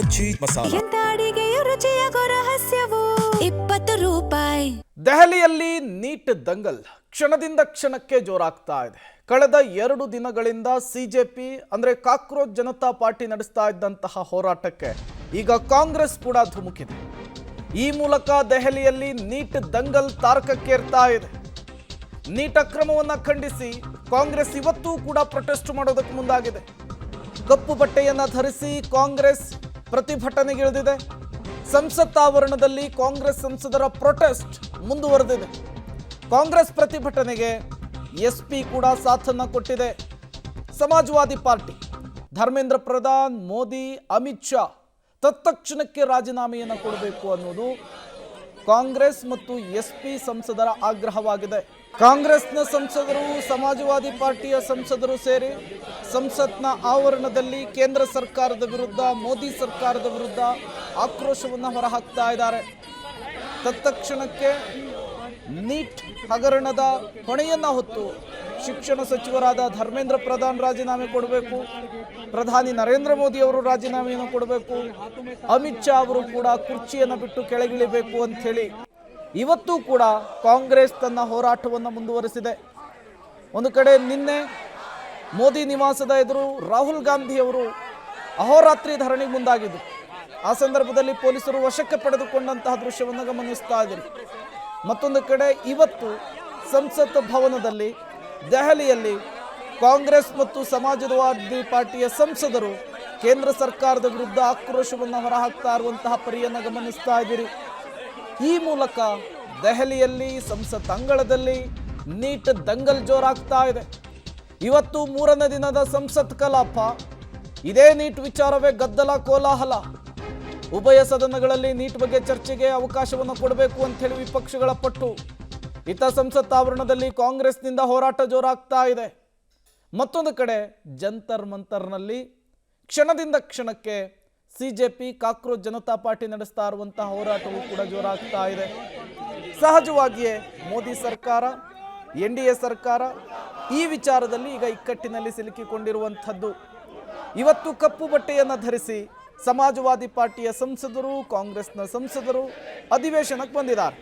ಅಜ್ಜಿ ಮಸಾಲ. ಎಂತ ಅಡಿಗೆಯ ರುಚಿಯಾಗೋ ರಹಸ್ಯವು 20 ರೂಪಾಯಿ. ದೆಹಲಿಯಲ್ಲಿ ನೀಟ್ ದಂಗಲ್ ಕ್ಷಣದಿಂದ ಕ್ಷಣಕ್ಕೆ ಜೋರಾಗ್ತಾ ಇದೆ. ಕಳೆದ 2 ದಿನಗಳಿಂದ ಸಿಜೆಪಿ ಅಂದ್ರೆ ಕಾಕ್ರೋಚ್ ಜನತಾ ಪಾರ್ಟಿ ನಡೆಸ್ತಾ ಇದ್ದಂತಹ ಹೋರಾಟಕ್ಕೆ ಈಗ ಕಾಂಗ್ರೆಸ್ ಕೂಡ ಧುಮುಕಿದೆ. ಈ ಮೂಲಕ ದೆಹಲಿಯಲ್ಲಿ ನೀಟ್ ದಂಗಲ್ ತಾರಕಕ್ಕೇರ್ತಾ ಇದೆ. ನೀಟ್ ಅಕ್ರಮವನ್ನು ಖಂಡಿಸಿ ಕಾಂಗ್ರೆಸ್ ಇವತ್ತೂ ಕೂಡ ಪ್ರೊಟೆಸ್ಟ್ ಮಾಡೋದಕ್ಕೆ ಮುಂದಾಗಿದೆ. ಕಪ್ಪು ಬಟ್ಟೆಯನ್ನು ಧರಿಸಿ ಕಾಂಗ್ರೆಸ್ ಪ್ರತಿಭಟನೆಗಿಳಿದಿದೆ. ಸಂಸತ್ ಆವರಣದಲ್ಲಿ ಕಾಂಗ್ರೆಸ್ ಸಂಸದರ ಪ್ರೊಟೆಸ್ಟ್ ಮುಂದುವರೆದಿದೆ. ಕಾಂಗ್ರೆಸ್ ಪ್ರತಿಭಟನೆಗೆ ಎಸ್ಪಿ ಕೂಡ ಸಾಥನ್ನು ಕೊಟ್ಟಿದೆ. ಸಮಾಜವಾದಿ ಪಾರ್ಟಿ ಧರ್ಮೇಂದ್ರ ಪ್ರಧಾನ್, ಮೋದಿ, ಅಮಿತ್ ಶಾ ತತ್ಕ್ಷಣಕ್ಕೆ ರಾಜೀನಾಮೆಯನ್ನು ಕೊಡಬೇಕು ಅನ್ನೋದು ಕಾಂಗ್ರೆಸ್ ಮತ್ತು ಎಸ್ಪಿ ಸಂಸದರ ಆಗ್ರಹವಾಗಿದೆ. ಕಾಂಗ್ರೆಸ್ನ ಸಂಸದರು, ಸಮಾಜವಾದಿ ಪಾರ್ಟಿಯ ಸಂಸದರು ಸೇರಿ ಸಂಸತ್ನ ಆವರಣದಲ್ಲಿ ಕೇಂದ್ರ ಸರ್ಕಾರದ ವಿರುದ್ಧ, ಮೋದಿ ಸರ್ಕಾರದ ವಿರುದ್ಧ ಆಕ್ರೋಶವನ್ನು ಹೊರಹಾಕ್ತಾ ಇದ್ದಾರೆ. ತತ್ಕ್ಷಣಕ್ಕೆ ನೀಟ್ ಹಗರಣದ ಹೊಣೆಯನ್ನ ಹೊತ್ತು ಶಿಕ್ಷಣ ಸಚಿವರಾದ ಧರ್ಮೇಂದ್ರ ಪ್ರಧಾನ್ ರಾಜೀನಾಮೆ ಕೊಡಬೇಕು, ಪ್ರಧಾನಿ ನರೇಂದ್ರ ಮೋದಿ ಅವರು ರಾಜೀನಾಮೆಯನ್ನು ಕೊಡಬೇಕು, ಅಮಿತ್ ಶಾ ಅವರು ಕೂಡ ಕುರ್ಚಿಯನ್ನು ಬಿಟ್ಟು ಕೆಳಗಿಳಿಬೇಕು ಅಂತ ಹೇಳಿ ಇವತ್ತೂ ಕೂಡ ಕಾಂಗ್ರೆಸ್ ತನ್ನ ಹೋರಾಟವನ್ನು ಮುಂದುವರಿಸಿದೆ. ಒಂದು ಕಡೆ ನಿನ್ನೆ ಮೋದಿ ನಿವಾಸದ ಎದುರು ರಾಹುಲ್ ಗಾಂಧಿ ಅವರು ಅಹೋರಾತ್ರಿ ಧರಣಿಗೆ ಮುಂದಾಗಿದ್ದರು. ಆ ಸಂದರ್ಭದಲ್ಲಿ ಪೊಲೀಸರು ವಶಕ್ಕೆ ಪಡೆದುಕೊಂಡಂತಹ ದೃಶ್ಯವನ್ನು ಗಮನಿಸ್ತಾ ಇದ್ದೀರಿ. ಮತ್ತೊಂದು ಕಡೆ ಇವತ್ತು ಸಂಸತ್ ಭವನದಲ್ಲಿ ದೆಹಲಿಯಲ್ಲಿ ಕಾಂಗ್ರೆಸ್ ಮತ್ತು ಸಮಾಜವಾದಿ ಪಾರ್ಟಿಯ ಸಂಸದರು ಕೇಂದ್ರ ಸರ್ಕಾರದ ವಿರುದ್ಧ ಆಕ್ರೋಶವನ್ನು ಹೊರಹಾಕ್ತಾ ಇರುವಂತಹ ಪರಿಯನ್ನು ಗಮನಿಸ್ತಾ ಇದ್ದೀರಿ. ಈ ಮೂಲಕ ದೆಹಲಿಯಲ್ಲಿ ಸಂಸತ್ ಅಂಗಳದಲ್ಲಿ ನೀಟ್ ದಂಗಲ್ ಜೋರಾಗ್ತಾ ಇದೆ. ಇವತ್ತು 3ನೇ ದಿನದ ಸಂಸತ್ ಕಲಾಪ. ಇದೇ ನೀಟ್ ವಿಚಾರವೇ ಗದ್ದಲ, ಕೋಲಾಹಲ. ಉಭಯ ಸದನಗಳಲ್ಲಿ ನೀಟ್ ಬಗ್ಗೆ ಚರ್ಚೆಗೆ ಅವಕಾಶವನ್ನು ಕೊಡಬೇಕು ಅಂತ ಹೇಳಿ ವಿಪಕ್ಷಗಳ ಪಟ್ಟು. ಇತ್ತ ಸಂಸತ್ ಆವರಣದಲ್ಲಿ ಕಾಂಗ್ರೆಸ್ನಿಂದ ಹೋರಾಟ ಜೋರಾಗ್ತಾ ಇದೆ. ಮತ್ತೊಂದು ಕಡೆ ಜಂತರ್ ಮಂತರ್ನಲ್ಲಿ ಕ್ಷಣದಿಂದ ಕ್ಷಣಕ್ಕೆ ಸಿಜೆಪಿ ಕಾಕ್ರೋಚ್ ಜನತಾ ಪಾರ್ಟಿ ನಡೆಸ್ತಾ ಇರುವಂತಹ ಹೋರಾಟವೂ ಕೂಡ ಜೋರಾಗ್ತಾ ಇದೆ. ಸಹಜವಾಗಿಯೇ ಮೋದಿ ಸರ್ಕಾರ, NDA ಸರ್ಕಾರ ಈ ವಿಚಾರದಲ್ಲಿ ಈಗ ಇಕ್ಕಟ್ಟಿನಲ್ಲಿ ಸಿಲುಕಿಕೊಂಡಿರುವಂಥದ್ದು. ಇವತ್ತು ಕಪ್ಪು ಬಟ್ಟೆಯನ್ನು ಧರಿಸಿ ಸಮಾಜವಾದಿ ಪಾರ್ಟಿಯ ಸಂಸದರು, ಕಾಂಗ್ರೆಸ್ನ ಸಂಸದರು ಅಧಿವೇಶನಕ್ಕೆ ಬಂದಿದ್ದಾರೆ.